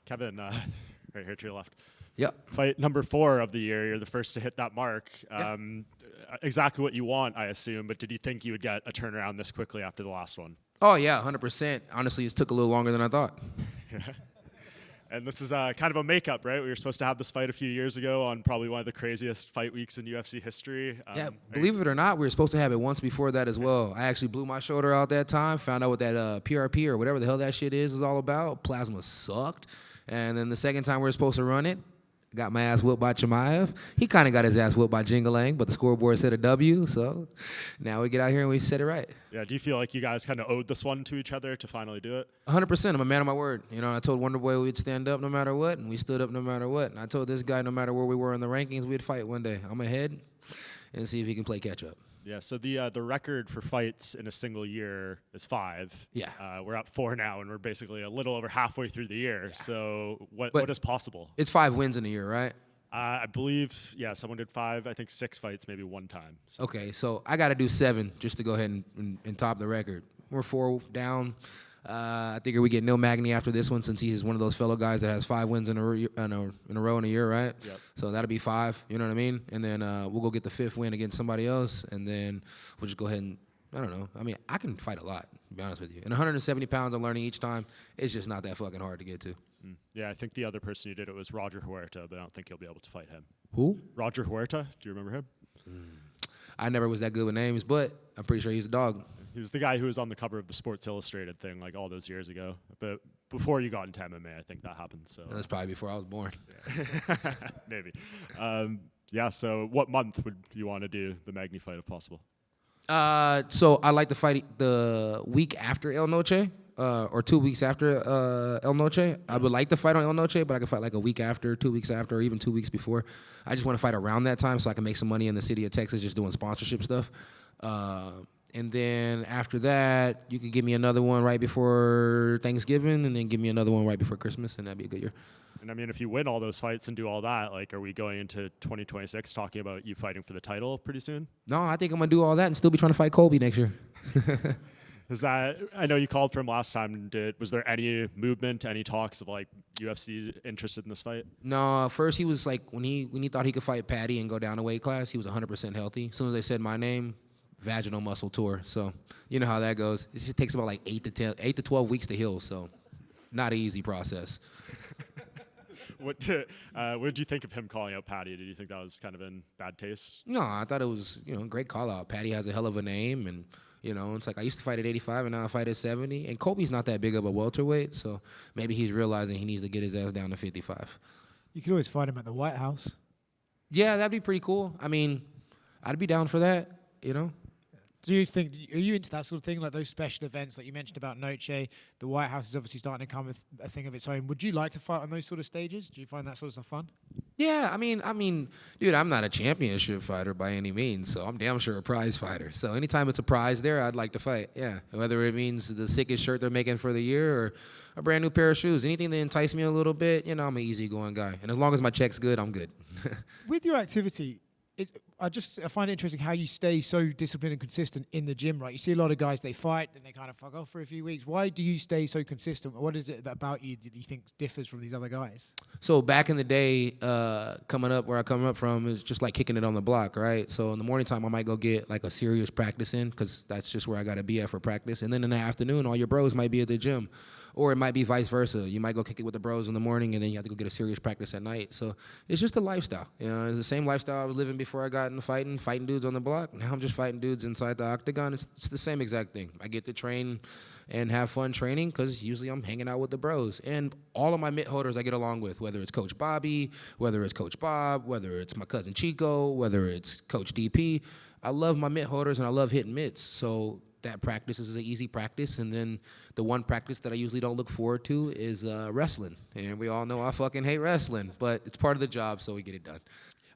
Kevin, right here to your left. Yeah. Fight number 4 of the year. You're the first to hit that mark. Yeah. Exactly what you want, I assume. But did you think you would get a turnaround this quickly after the last one? Oh, yeah, 100%. Honestly, it took a little longer than I thought. And this is kind of a makeup, right? We were supposed to have this fight a few years ago on probably one of the craziest fight weeks in UFC history. Yeah, believe it or not, we were supposed to have it once before that as well. I actually blew my shoulder out that time, found out what that PRP or whatever the hell that shit is all about. Plasma sucked. And then the second time we were supposed to run it, got my ass whooped by Chimaev. He kind of got his ass whooped by Jingalang, but the scoreboard said a W, so now we get out here and we said it right. Yeah, do you feel like you guys kind of owed this one to each other to finally do it? 100%. I'm a man of my word. You know, I told Wonderboy we'd stand up no matter what, and we stood up no matter what. And I told this guy no matter where we were in the rankings, we'd fight one day. I'm ahead and see if he can play catch up. Yeah, so the record for fights in a single year is 5. Yeah. We're at 4 now, and we're basically a little over halfway through the year. Yeah. So what is possible? It's 5 wins in a year, right? I believe, yeah, someone did 5, I think 6 fights maybe one time. So. Okay, so I got to do 7 just to go ahead and top the record. We're 4 down. I think we get Neil Magny after this one since he's one of those fellow guys that has 5 wins in a row in a year, right? Yep. So that'll be 5, you know what I mean? And then we'll go get the 5th win against somebody else, and then we'll just go ahead and, I don't know. I mean, I can fight a lot, to be honest with you. And 170 pounds I'm learning each time, it's just not that fucking hard to get to. Yeah, I think the other person who did it was Roger Huerta, but I don't think you'll be able to fight him. Who? Roger Huerta. Do you remember him? I never was that good with names, but I'm pretty sure he's a dog. He was the guy who was on the cover of the Sports Illustrated thing like all those years ago. But before you got into MMA, I think that happened. So that's probably before I was born. Yeah. Maybe. Yeah, so what month would you want to do the Magny fight if possible? So I'd like to fight the week after El Noche. Or 2 weeks after El Noche. I would like to fight on El Noche, but I can fight like a week after, 2 weeks after, or even 2 weeks before. I just want to fight around that time so I can make some money in the city of Texas just doing sponsorship stuff. And then after that, you could give me another one right before Thanksgiving, and then give me another one right before Christmas, and that'd be a good year. And I mean, if you win all those fights and do all that, like, are we going into 2026 talking about you fighting for the title pretty soon? No, I think I'm going to do all that and still be trying to fight Colby next year. Is that, I know you called for him last time. Was there any movement, any talks of like UFC interested in this fight? No, first he was like, when he thought he could fight Patty and go down a weight class, he was 100% healthy. As soon as they said my name, vaginal muscle tore. So you know how that goes. It takes about like 8 to 12 weeks to heal. So not an easy process. What did you think of him calling out Patty? Did you think that was kind of in bad taste? No, I thought it was, great call out. Patty has a hell of a name, and it's like I used to fight at 85 and now I fight at 70. And Colby's not that big of a welterweight, so maybe he's realizing he needs to get his ass down to 55. You could always fight him at the White House. Yeah, that'd be pretty cool. I mean, I'd be down for that, Do you think, are you into that sort of thing, like those special events like you mentioned about Noche? The White House is obviously starting to come with a thing of its own. Would you like to fight on those sort of stages? Do you find that sort of stuff fun? Yeah, I mean, dude, I'm not a championship fighter by any means, so I'm damn sure a prize fighter. So anytime it's a prize there, I'd like to fight, yeah. Whether it means the sickest shirt they're making for the year or a brand new pair of shoes, anything that entice me a little bit, I'm an easygoing guy. And as long as my check's good, I'm good. With your activity, I find it interesting how you stay so disciplined and consistent in the gym, right? You see a lot of guys, they fight, then they kind of fuck off for a few weeks. Why do you stay so consistent? What is it about you that you think differs from these other guys? So back in the day, coming up where I come up from is just like kicking it on the block, right? So in the morning time, I might go get like a serious practice in because that's just where I got to be at for practice. And then in the afternoon, all your bros might be at the gym. Or it might be vice versa. You might go kick it with the bros in the morning, and then you have to go get a serious practice at night. So it's just a lifestyle. It's the same lifestyle I was living before I got into fighting dudes on the block. Now I'm just fighting dudes inside the octagon. It's the same exact thing. I get to train and have fun training because usually I'm hanging out with the bros. And all of my mitt holders I get along with, whether it's Coach Bobby, whether it's Coach Bob, whether it's my cousin Chico, whether it's Coach DP. I love my mitt holders, and I love hitting mitts. So that practice is an easy practice, and then the one practice that I usually don't look forward to is wrestling. And we all know I fucking hate wrestling, but it's part of the job, so we get it done.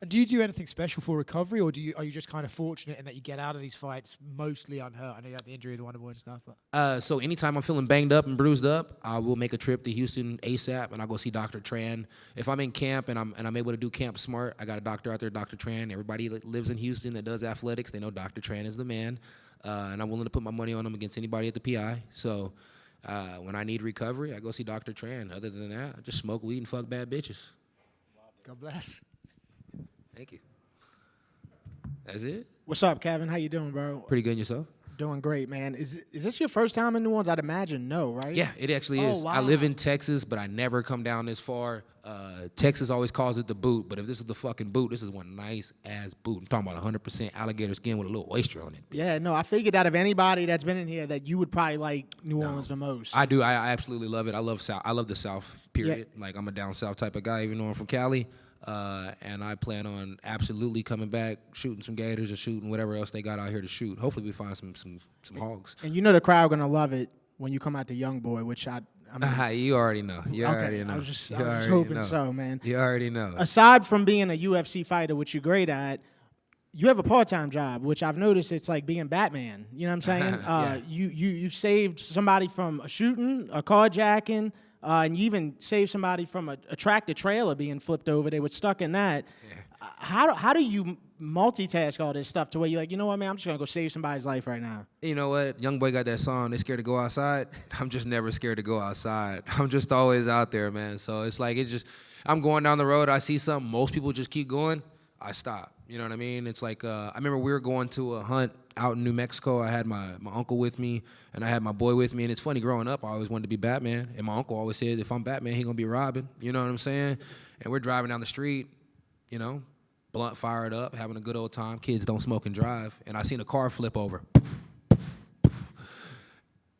And do you do anything special for recovery, or are you just kind of fortunate in that you get out of these fights mostly unhurt? I know you had the injury with the Wonderboy and stuff. But so anytime I'm feeling banged up and bruised up, I will make a trip to Houston ASAP, and I'll go see Dr. Tran. If I'm in camp and I'm able to do camp smart, I got a doctor out there, Dr. Tran. Everybody that lives in Houston that does athletics, they know Dr. Tran is the man. And I'm willing to put my money on him against anybody at the PI. So When I need recovery, I go see Dr. Tran. Other than that, I just smoke weed and fuck bad bitches. God bless. Thank you. That's it? What's up, Kevin? How you doing, bro? Pretty good, yourself? Doing great, man. Is this your first time in New Orleans? I'd imagine no, right? Yeah, it actually is. Wow. I live in Texas, but I never come down this far. Texas always calls it the boot, but if this is the fucking boot, this is one nice-ass boot. I'm talking about 100% alligator skin with a little oyster on it. Yeah, no, I figured out of anybody that's been in here that you would probably like New Orleans the most. I do. I absolutely love it. I love South. I love the South, period. Yeah. Like, I'm a down South type of guy, even though I'm from Cali. And I plan on absolutely coming back, shooting some gators or shooting whatever else they got out here to shoot. Hopefully we find some hogs. And you know the crowd gonna love it when you come out to Young Boy, which I mean, You already know. You okay, already know. I was just You I was already hoping know. so, man. You already know. Aside from being a UFC fighter, which you're great at, you have a part-time job, which I've noticed it's like being Batman. You know what I'm saying? Yeah. You saved somebody from a shooting, a carjacking, and you even saved somebody from a tractor trailer being flipped over. They were stuck in that. Yeah. How do you multitask all this stuff to where you're like, you know what, man, I'm just gonna go save somebody's life right now? You know what? Young Boy got that song, They Scared to Go Outside. I'm just never scared to go outside. I'm just always out there, man. So it's like, I'm going down the road, I see something, most people just keep going, I stop. You know what I mean? It's like, I remember we were going to a hunt out in New Mexico. I had my uncle with me, and I had my boy with me. And it's funny, growing up, I always wanted to be Batman. And my uncle always said, if I'm Batman, he gonna be Robin. You know what I'm saying? And we're driving down the street, you know, blunt fired up, having a good old time. Kids don't smoke and drive. And I seen a car flip over.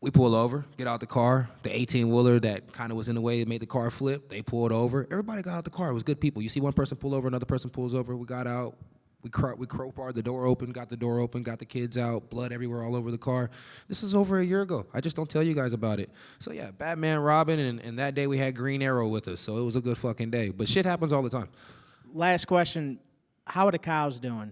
We pull over, get out the car. The 18-wheeler that kind of was in the way that made the car flip, they pulled over. Everybody got out the car. It was good people. You see one person pull over, another person pulls over. We got out. We crowbarred the door open, got the kids out, blood everywhere all over the car. This is over a year ago. I just don't tell you guys about it. So, yeah, Batman, Robin, and that day we had Green Arrow with us. So it was a good fucking day. But shit happens all the time. Last question. How are the cows doing?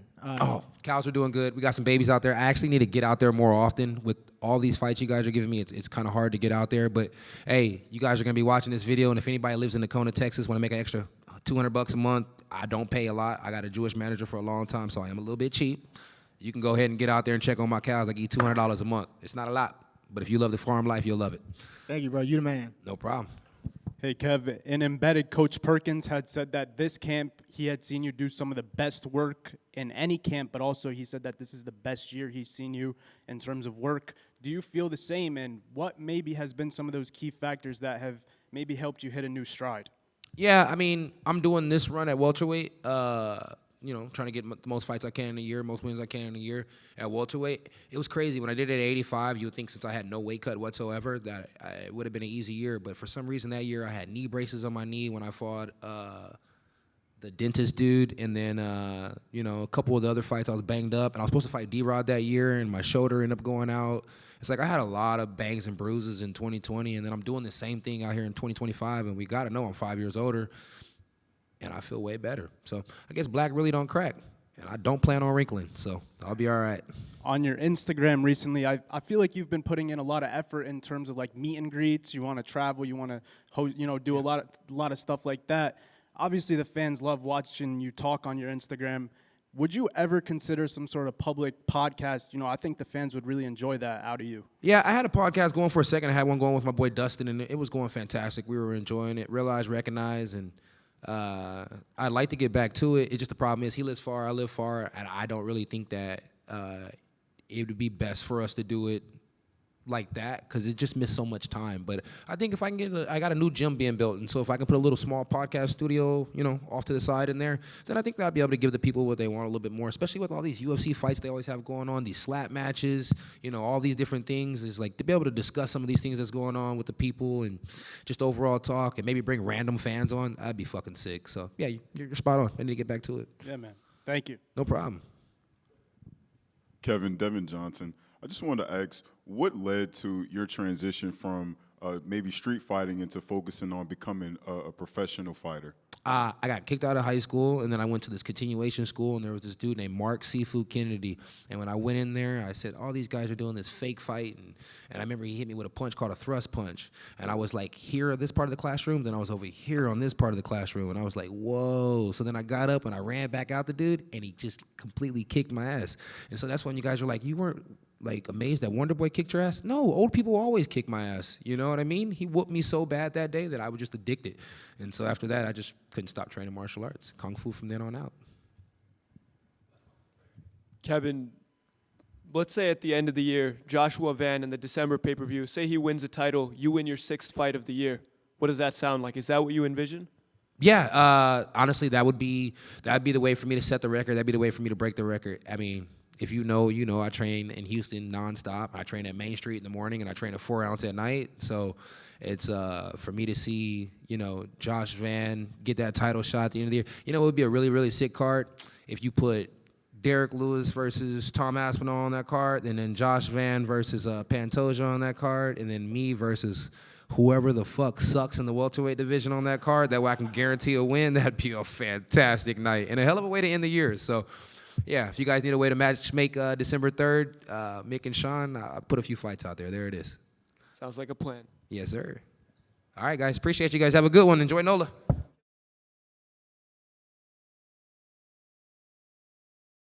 Cows are doing good. We got some babies out there. I actually need to get out there more often with all these fights you guys are giving me. It's kind of hard to get out there. But, hey, you guys are going to be watching this video. And if anybody lives in Tacoma, Texas, want to make an extra $200 a month, I don't pay a lot. I got a Jewish manager for a long time, so I am a little bit cheap. You can go ahead and get out there and check on my cows. I give you $200 a month. It's not a lot, but if you love the farm life, you'll love it. Thank you, bro. You the man. No problem. Hey, Kev, in Embedded, Coach Perkins had said that this camp, he had seen you do some of the best work in any camp, but also he said that this is the best year he's seen you in terms of work. Do you feel the same, and what maybe has been some of those key factors that have maybe helped you hit a new stride? Yeah, I mean, I'm doing this run at welterweight, trying to get the most fights I can in a year, most wins I can in a year at welterweight. It was crazy. When I did it at 85, you would think since I had no weight cut whatsoever that it would have been an easy year. But for some reason that year, I had knee braces on my knee when I fought the dentist dude. And then, a couple of the other fights, I was banged up. And I was supposed to fight D-Rod that year, and my shoulder ended up going out. It's like I had a lot of bangs and bruises in 2020, and then I'm doing the same thing out here in 2025, and we got to know I'm 5 years older, and I feel way better. So I guess black really don't crack, and I don't plan on wrinkling, so I'll be all right. On your Instagram recently, I feel like you've been putting in a lot of effort in terms of like meet and greets. You want to travel, you want to do a lot of stuff like that. Obviously, the fans love watching you talk on your Instagram. Would you ever consider some sort of public podcast? I think the fans would really enjoy that out of you. Yeah, I had a podcast going for a second. I had one going with my boy Dustin, and it was going fantastic. We were enjoying it. Realize, recognize, and I'd like to get back to it. It's just the problem is he lives far, I live far, and I don't really think that it would be best for us to do it like that because it just missed so much time. But I think if I can I got a new gym being built, and so if I can put a little small podcast studio, off to the side in there, then I think that I'll be able to give the people what they want a little bit more, especially with all these UFC fights they always have going on, these slap matches, all these different things. Is like to be able to discuss some of these things that's going on with the people and just overall talk and maybe bring random fans on. That'd be fucking sick. So, yeah, you're spot on. I need to get back to it. Yeah, man. Thank you. No problem. Kevin, Devin Johnson, I just wanted to ask, what led to your transition from maybe street fighting into focusing on becoming a professional fighter? I got kicked out of high school, and then I went to this continuation school, and there was this dude named Mark Seafood Kennedy. And when I went in there, I said, all these guys are doing this fake fight. And I remember he hit me with a punch called a thrust punch. And I was like here at this part of the classroom, then I was over here on this part of the classroom. And I was like, whoa. So then I got up, and I ran back out the dude, and he just completely kicked my ass. And so that's when you guys were like, you weren't like amazed that Wonder Boy kicked your ass? No, old people always kick my ass. You know what I mean? He whooped me so bad that day that I was just addicted. And so after that, I just couldn't stop training martial arts. Kung Fu from then on out. Kevin, let's say at the end of the year, Joshua Van in the December pay-per-view, say he wins a title, you win your 6th fight of the year. What does that sound like? Is that what you envision? Yeah, honestly, that'd be the way for me to set the record. That'd be the way for me to break the record. I mean, if you know, you know. I train in Houston nonstop. I train at Main Street in the morning, and I train at 4 ounce at night. So it's for me to see, you know, Josh Van get that title shot at the end of the year. You know, it would be a really, really sick card if you put Derek Lewis versus Tom Aspinall on that card, and then Josh Van versus Pantoja on that card, and then me versus whoever the fuck sucks in the welterweight division on that card. That way I can guarantee a win. That'd be a fantastic night and a hell of a way to end the year. So, yeah, if you guys need a way to make December 3rd, Mick and Sean, I'll put a few fights out there. There it is. Sounds like a plan. Yes, sir. All right, guys. Appreciate you guys. Have a good one. Enjoy NOLA.